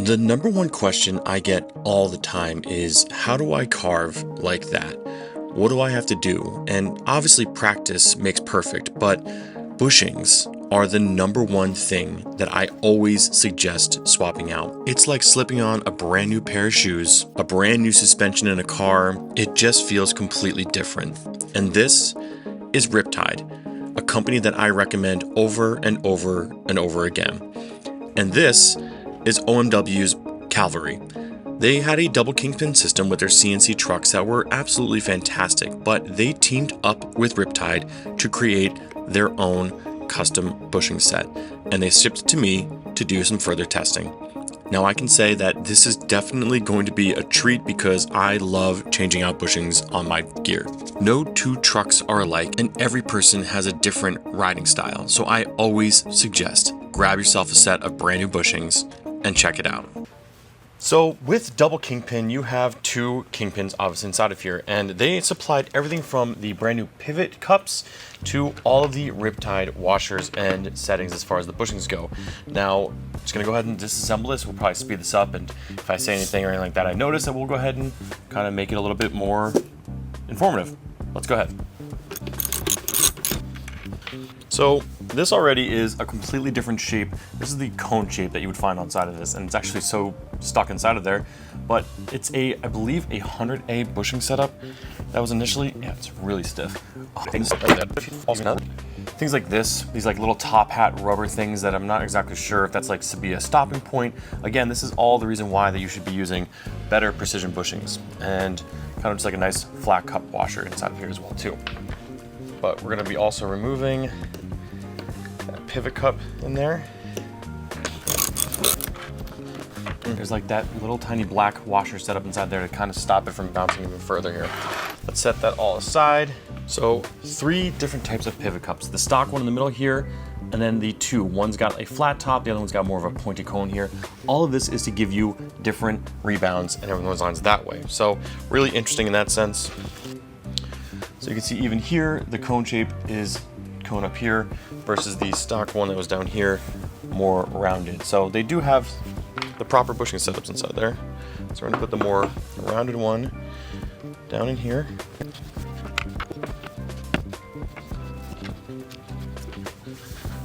The number one question I get all the time is, how do I carve like that? What do I have to do? And obviously practice makes perfect, but bushings are the number one thing that I always suggest swapping out. It's like slipping on a brand new pair of shoes, a brand new suspension in a car. It just feels completely different. And this is Riptide, a company that I recommend over and over and over again. And this is OMW's Cavalry. They had a double kingpin system with their CNC trucks that were absolutely fantastic, but they teamed up with Riptide to create their own custom bushing set, and they shipped it to me to do some further testing. Now I can say that this is definitely going to be a treat because I love changing out bushings on my gear. No two trucks are alike, and every person has a different riding style, so I always suggest grab yourself a set of brand new bushings and check it out. So with double kingpin, you have two kingpins obviously inside of here, and they supplied everything from the brand new pivot cups to all of the Riptide washers and settings as far as the bushings go. Now, I'm just gonna go ahead and disassemble this. We'll probably speed this up, and if I say anything or anything like that I notice, then we'll go ahead and kind of make it a little bit more informative. Let's go ahead. So this already is a completely different shape. This is the cone shape that you would find on side of this, and it's actually so stuck inside of there. But it's I believe a 100A bushing setup that was initially, yeah, it's really stiff. Things like this, these like little top hat rubber things that I'm not exactly sure if that's like to be a stopping point. Again, this is all the reason why that you should be using better precision bushings, and kind of just like a nice flat cup washer inside of here as well too. But we're gonna be also removing that pivot cup in there. And there's like that little tiny black washer set up inside there to kind of stop it from bouncing even further here. Let's set that all aside. So 3 different types of pivot cups. The stock one in the middle here, and then the two. One's got a flat top, the other one's got more of a pointy cone here. All of this is to give you different rebounds and everything lines that way. So really interesting in that sense. So you can see even here, the cone shape is cone up here versus the stock one that was down here, more rounded. So they do have the proper bushing setups inside there. So we're gonna put the more rounded one down in here.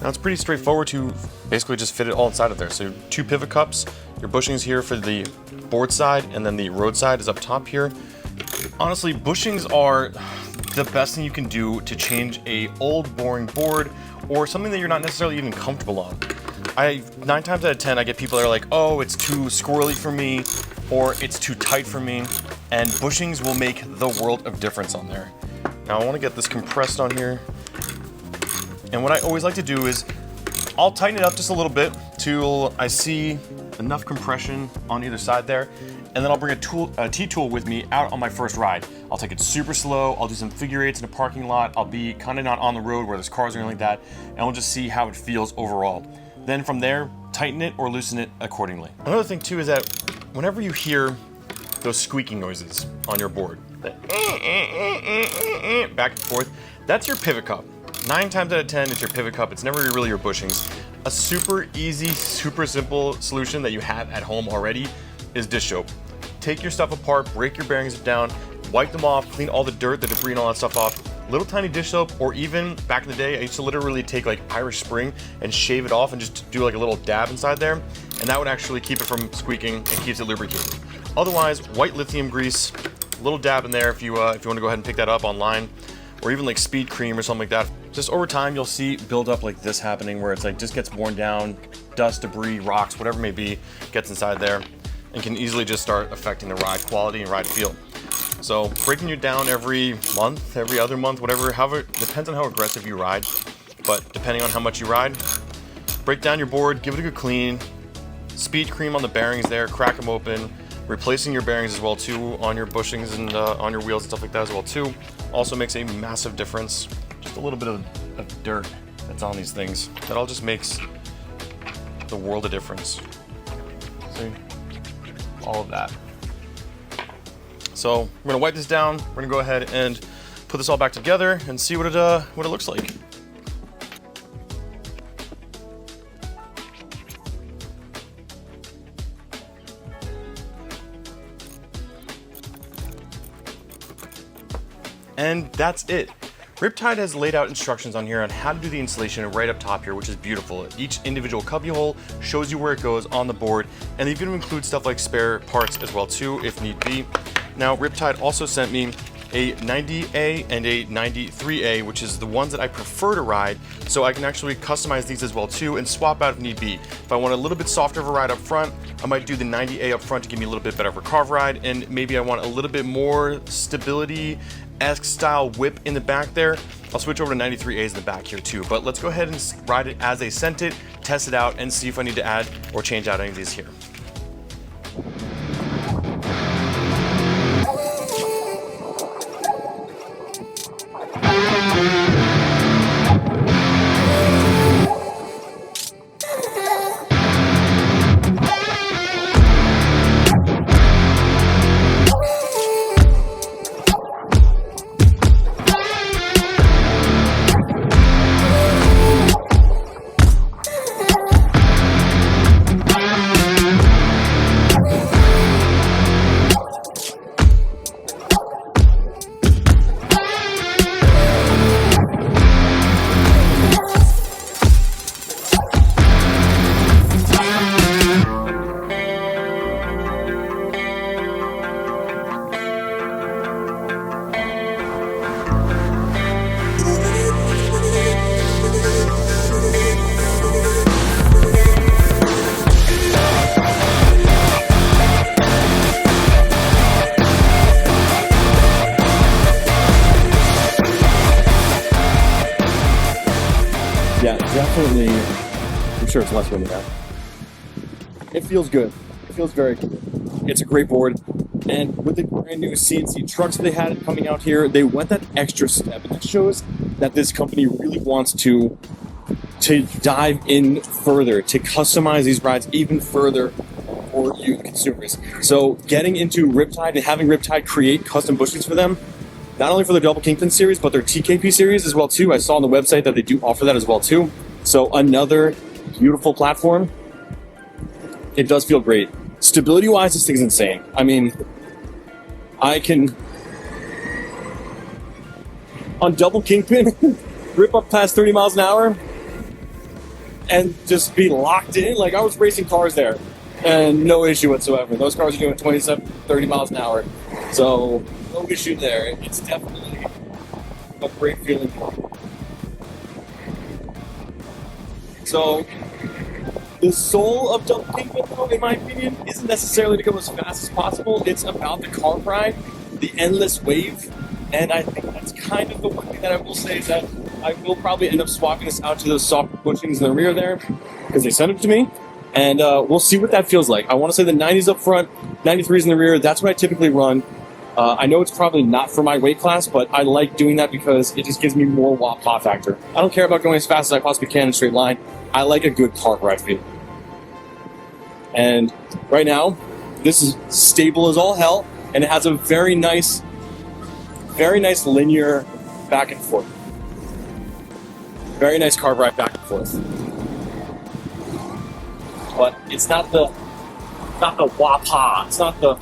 Now it's pretty straightforward to basically just fit it all inside of there. So 2 pivot cups, your bushings here for the board side, and then the road side is up top here. Honestly, bushings are the best thing you can do to change a old boring board or something that you're not necessarily even comfortable on. 9 times out of 10 I get people that are like, oh, it's too squirrely for me, or it's too tight for me, and bushings will make the world of difference on there. Now I want to get this compressed on here, and what I always like to do is I'll tighten it up just a little bit till I see enough compression on either side there, and then I'll bring a T-tool with me out on my first ride. I'll take it super slow, I'll do some figure eights in a parking lot, I'll be kind of not on the road where there's cars or anything like that, and we'll just see how it feels overall. Then from there, tighten it or loosen it accordingly. Another thing too is that whenever you hear those squeaking noises on your board, that back and forth, that's your pivot cup. 9 times out of 10, it's your pivot cup. It's never really your bushings. A super easy, super simple solution that you have at home already is dish soap. Take your stuff apart, break your bearings down, wipe them off, clean all the dirt, the debris and all that stuff off. Little tiny dish soap, or even back in the day, I used to literally take like Irish Spring and shave it off and just do like a little dab inside there, and that would actually keep it from squeaking and keeps it lubricated. Otherwise, white lithium grease, a little dab in there if you want to go ahead and pick that up online, or even like speed cream or something like that. Just over time, you'll see build up like this happening where it's like just gets worn down, dust, debris, rocks, whatever it may be, gets inside there, and can easily just start affecting the ride quality and ride feel. So breaking it down every month, every other month, whatever, however, depends on how aggressive you ride, but depending on how much you ride, break down your board, give it a good clean, speed cream on the bearings there, crack them open, replacing your bearings as well too on your bushings and on your wheels and stuff like that as well too. Also makes a massive difference. Just a little bit of dirt that's on these things. That all just makes the world a difference. See? All of that. So we're gonna wipe this down. We're gonna go ahead and put this all back together and see what it looks like. And that's it. Riptide has laid out instructions on here on how to do the installation right up top here, which is beautiful. Each individual cubbyhole shows you where it goes on the board, and they even include stuff like spare parts as well too, if need be. Now, Riptide also sent me a 90A and a 93A, which is the ones that I prefer to ride, so I can actually customize these as well too and swap out if need be. If I want a little bit softer of a ride up front, I might do the 90A up front to give me a little bit better of a carve ride, and maybe I want a little bit more stability-esque style whip in the back there. I'll switch over to 93As in the back here too, but let's go ahead and ride it as they sent it, test it out, and see if I need to add or change out any of these here. Yeah, definitely. I'm sure it's less windy now. It feels good. It feels very good. It's a great board. And with the brand new CNC trucks that they had coming out here, they went that extra step. And it shows that this company really wants to dive in further, to customize these rides even further for you consumers. So getting into Riptide and having Riptide create custom bushings for them, not only for their Double Kingpin series, but their TKP series as well too. I saw on the website that they do offer that as well too. So another beautiful platform. It does feel great. Stability-wise, this thing's insane. I mean, I can, on Double Kingpin, rip up past 30 miles an hour and just be locked in. Like, I was racing cars there and no issue whatsoever. Those cars are doing 27, 30 miles an hour. So no issue there. It's definitely a great feeling. So the soul of Double Kingpin, though, in my opinion, isn't necessarily to go as fast as possible. It's about the car ride, the endless wave, and I think that's kind of the one thing that I will say is that I will probably end up swapping this out to those soft bushings in the rear there because they sent it to me, and we'll see what that feels like. I want to say the 90s up front, 93s in the rear. That's what I typically run. I know it's probably not for my weight class, but I like doing that because it just gives me more wah-pah factor. I don't care about going as fast as I possibly can in a straight line. I like a good car ride feel. And right now, this is stable as all hell, and it has a very nice linear back and forth. Very nice car ride back and forth. But it's not the wah-pah. It's not the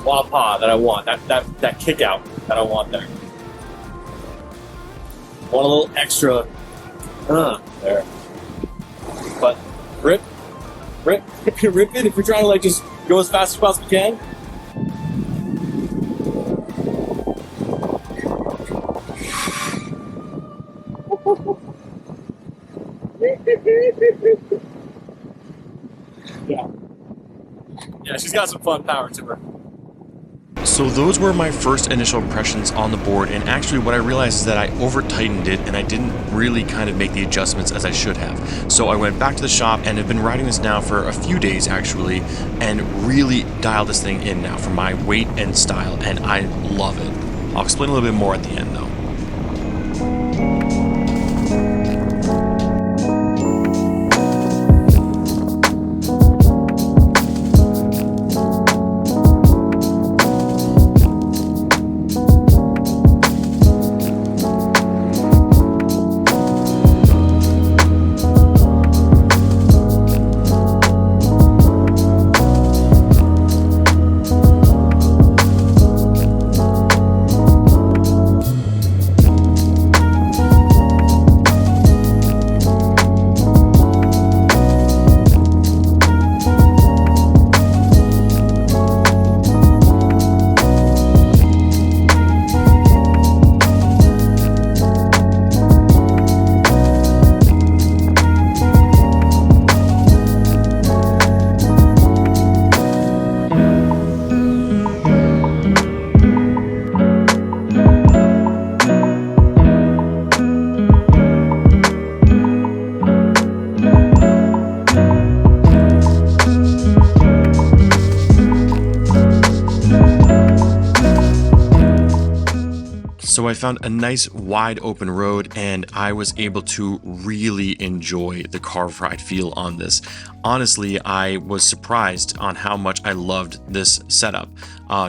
wah-pah that I want, that kick out that I want there. Want a little extra there. But rip it if you're trying to like just go as fast as you possibly can. Yeah, she's got some fun power to her. So those were my first initial impressions on the board, and actually what I realized is that I over-tightened it and I didn't really kind of make the adjustments as I should have. So I went back to the shop and have been riding this now for a few days actually, and really dialed this thing in now for my weight and style, and I love it. I'll explain a little bit more at the end though. So I found a nice wide open road and I was able to really enjoy the carve ride feel on this. Honestly, I was surprised on how much I loved this setup.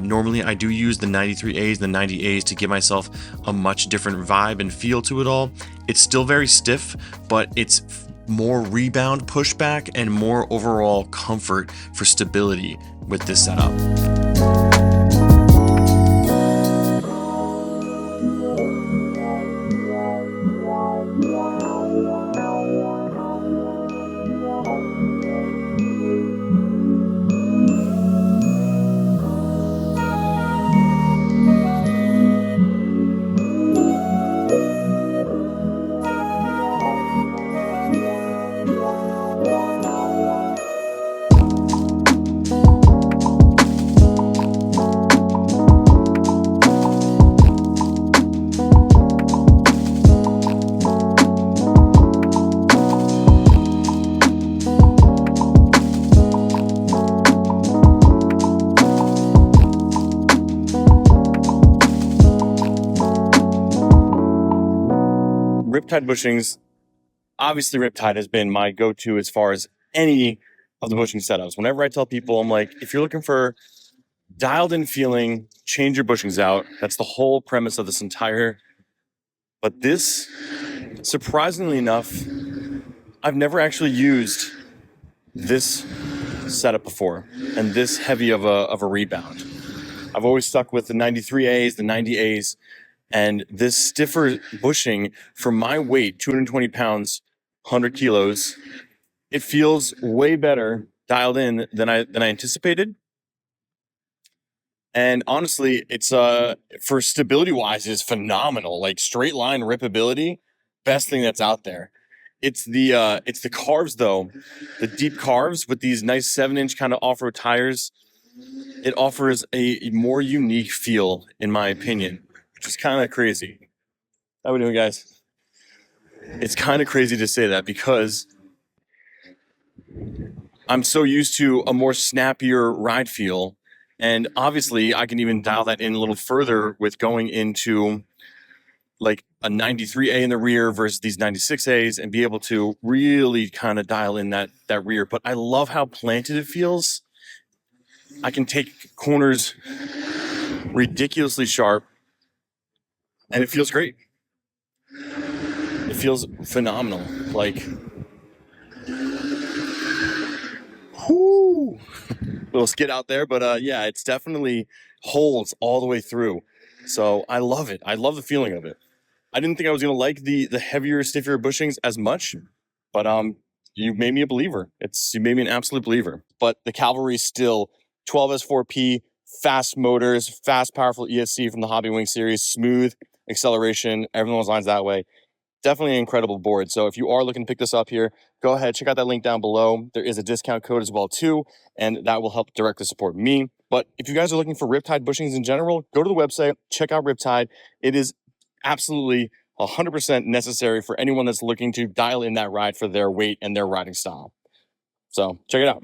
Normally I do use the 93As, the 90As to give myself a much different vibe and feel to it all. It's still very stiff, but it's more rebound pushback and more overall comfort for stability with this setup. Riptide Bushings, obviously Riptide has been my go-to as far as any of the bushing setups. Whenever I tell people, I'm like, if you're looking for dialed in feeling, change your bushings out. That's the whole premise of this entire. But this, surprisingly enough, I've never actually used this setup before and this heavy of a rebound. I've always stuck with the 93As, the 90As, and this stiffer bushing for my weight, 220 pounds, 100 kilos, it feels way better dialed in than I anticipated. And honestly, it's for stability wise is phenomenal. Like straight line ripability, best thing that's out there. It's the carves though, the deep carves with these nice 7-inch kind of off-road tires. It offers a more unique feel, in my opinion, which is kind of crazy. How we doing, guys? It's kind of crazy to say that because I'm so used to a more snappier ride feel. And obviously, I can even dial that in a little further with going into like a 93A in the rear versus these 96As and be able to really kind of dial in that rear. But I love how planted it feels. I can take corners ridiculously sharp and it feels great. It feels phenomenal. Like, whoo, little skid out there, but yeah, it's definitely holds all the way through. So I love it. I love the feeling of it. I didn't think I was gonna like the heavier, stiffer bushings as much, but you made me a believer. You made me an absolute believer. But the Cavalry still 12S4P, fast motors, fast, powerful ESC from the Hobby Wing series, smooth acceleration. Everyone's lines that way. Definitely an incredible board. So if you are looking to pick this up here, go ahead, check out that link down below. There is a discount code as well too, and that will help directly support me. But if you guys are looking for Riptide bushings in general, go to the website, check out Riptide. It is absolutely 100% necessary for anyone that's looking to dial in that ride for their weight and their riding style. So check it out.